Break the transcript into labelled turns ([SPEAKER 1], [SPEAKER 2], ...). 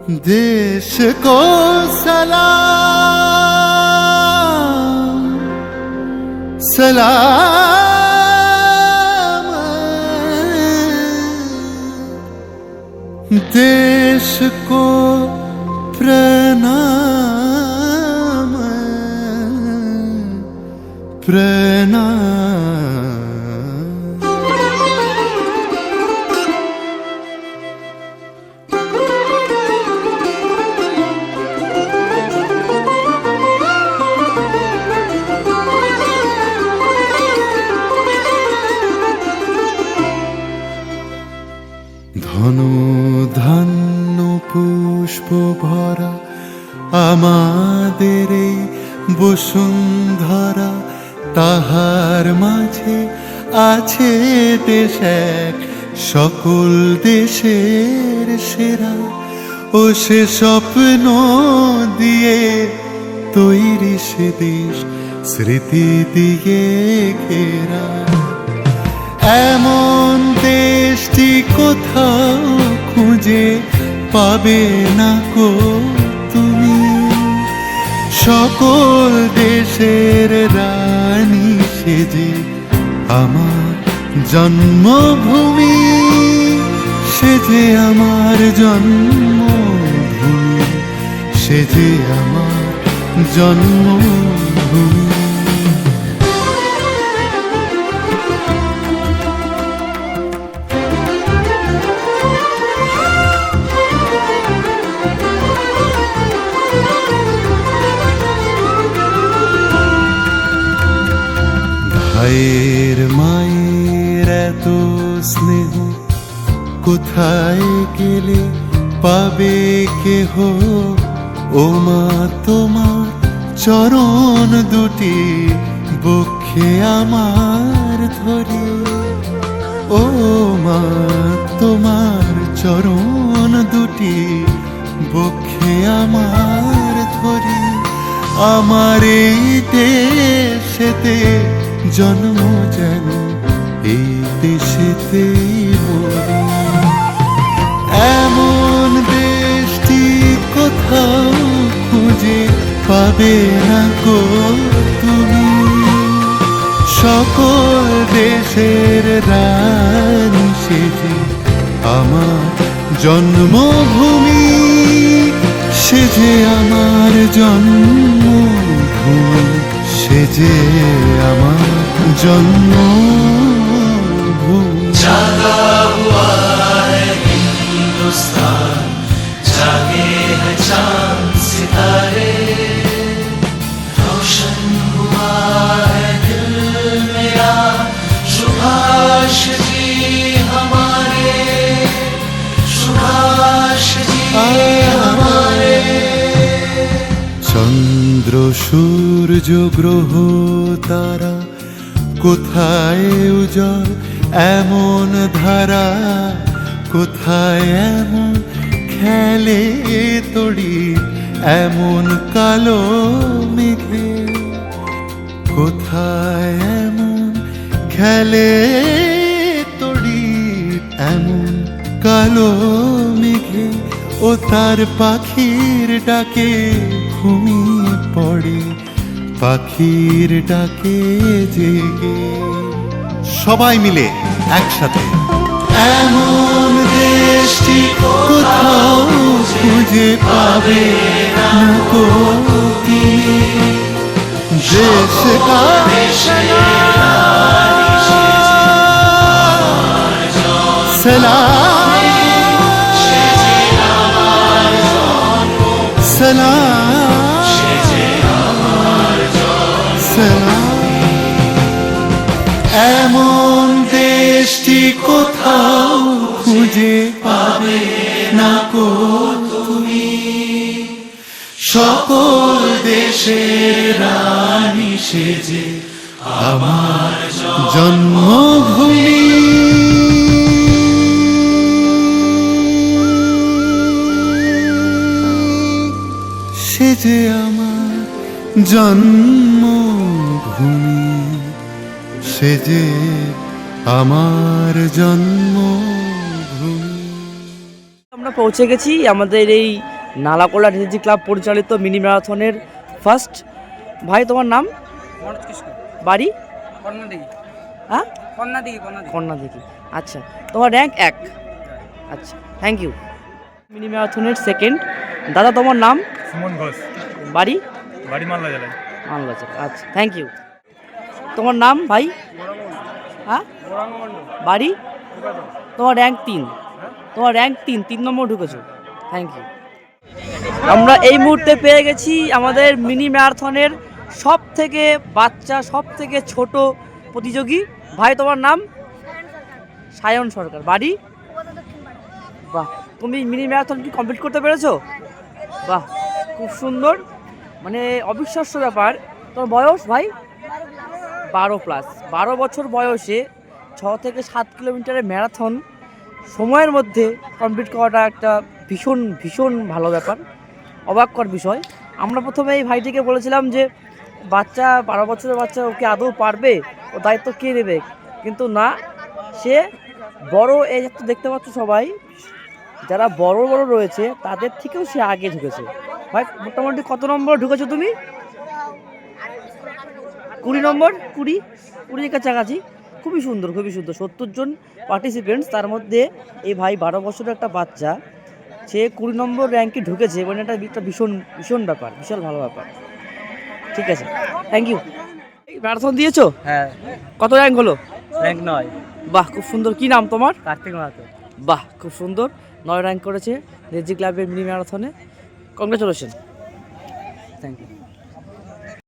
[SPEAKER 1] देश को सलाम सलाम, देश को प्रणाम प्रणाम। ধনু ধান্য পুষ্প ভরা আমাদের এই বসুন্ধরা, তাহার মাঝে আছে দেশ এক সকল দেশের সেরা। ও সে স্বপ্ন দিয়ে তৈরি সে দেশ স্মৃতি দিয়ে ঘেরা। এমন দেশটি কোথাও খুঁজে পাবে না কো তুমি, সকল দেশের রানী সেজে আমার জন্মভূমি, সেজে আমার জন্মভূমি, সেজে আমার জন্মভূমি। ভাইয়ের মায়ের এত স্নেহ কোথায় গেলে পাবে কেহ, ও মা তোমার চরণ দুটি বক্ষে আমার ধরে। ও মা তোমার চরণ দুটি বক্ষে আমার ধরে। আমার এই দেশেতে জন্ম যেন এই দেশেতেই মরি। এমন দেশটি কোথাও খুঁজে পাবে না গো তুমি, সকল দেশের রানী সেজে আমার জন্মভূমি, সেজে আমার জন্মভূমি, সেজে আমার জন্মভূমি।
[SPEAKER 2] जागा हुआ है हिंदुस्तान, जागे हैं चांद सितारे, रोशन हुआ है दिल मेरा सुभाष जी हमारे, सुभाष जी हमारे।
[SPEAKER 1] চন্দ্র সূর্য গ্রহ তারা কোথায় উজ্জ্বল এমন ধারা, কোথায় এমন খেলে তড়ি এমন কালো মেঘে, কোথায় এমন খেলে তড়ি এমন কালো মেঘে। ও তার পাখির ডাকে ঘুমিয়ে পড়ে, পাখির ডাকে জেগে সবাই মিলে একসাথে। এমন দেশটি কোথাও খুঁজে পাবে না কো তুমি, দেশ কা सलाम सलाम सलाम। এমন দেশটি কোথাও খুঁজে পাবে না কো তুমি, সকল দেশের রানী সেজে আমার জন্মভূমি, সেজে আমার জন্মভূমি, সেজে আমার জন্মভূমি।
[SPEAKER 3] আমরা পৌঁছে গেছি আমাদের এই নালাকোলা ডিজি ক্লাব পরিচালিত মিনি ম্যারাথনের ফার্স্ট। ভাই তোমার নাম?
[SPEAKER 4] মনোজ কৃষ্ণ,
[SPEAKER 3] বাড়ি?
[SPEAKER 4] কর্ণাদিঘি।
[SPEAKER 3] হ্যাঁ,
[SPEAKER 4] কর্ণাদিঘি।
[SPEAKER 3] কন্যা দেখি। আচ্ছা, তোমার র্যাঙ্ক 1। আচ্ছা, থ্যাংক ইউ। মিনি ম্যারাথনের সেকেন্ড। দাদা তোমার নাম?
[SPEAKER 5] সুমন ঘোষ,
[SPEAKER 3] বাড়ি?
[SPEAKER 5] বাড়ি মালদা জেলায়।
[SPEAKER 3] মালদা। আচ্ছা, থ্যাংক ইউ। তোমার নাম ভাই? হ্যাঁ, বাড়ি? তোমার র্যাঙ্ক 3। তোমার র্যাঙ্ক 3 নম্বর ঢুকেছো। Thank you. আমরা এই মুহূর্তে পেয়ে গেছি আমাদের মিনি ম্যারাথনের সব থেকে বাচ্চা, সব থেকে ছোট প্রতিযোগী। ভাই তোমার নাম? সায়ন সরকার। বাড়ি? বাহ, তুমি মিনি ম্যারাথন কি কমপ্লিট করতে পেরেছো? বাহ, খুব সুন্দর, মানে অবিশ্বাস্য ব্যাপার। তোমার বয়স ভাই? 12+। 12 বছর বয়সে 6 থেকে 7 কিলোমিটারের ম্যারাথন সময়ের মধ্যে কমপ্লিট করাটা একটা ভীষণ ভীষণ ভালো ব্যাপার, অবাককর বিষয়। আমরা প্রথমে এই ভাইটিকে বলেছিলাম যে বাচ্চা 12 বছরের বাচ্চা ওকে আদৌ পারবে, ও দায়িত্ব কে নেবে, কিন্তু না, সে বড়, এই তো দেখতে পাচ্ছ সবাই যারা বড় বড় রয়েছে তাদের থেকেও সে আগে ঢুকেছে। ভাই মোটামুটি কত নম্বর ঢুকেছো তুমি? 20 নম্বর, 20 কাছাকাছি। খুবই সুন্দর, খুবই সুন্দর। 70 জন পার্টিসিপেন্টস, তার মধ্যে এই ভাই 12 বছরের একটা বাচ্চা, সে 20 নম্বর র্যাঙ্কে ঢুকেছে, মানে এটা একটা ভীষণ ভীষণ ব্যাপার, বিশাল ভালো ব্যাপার। ঠিক আছে, থ্যাংক ইউ। ম্যারাথন দিয়েছো?
[SPEAKER 4] হ্যাঁ,
[SPEAKER 3] কত র্যাঙ্ক হলো?
[SPEAKER 4] র্যাঙ্ক 9।
[SPEAKER 3] বাহ, খুব সুন্দর। কি নাম তোমার?
[SPEAKER 4] কার্তিক মাহাতো।
[SPEAKER 3] বাহ, খুব সুন্দর। 9 র্যাঙ্ক করেছে ডিজি ক্লাবের মিনি ম্যারাথনে। কংগ্রেচুলেশন।
[SPEAKER 4] Thank you.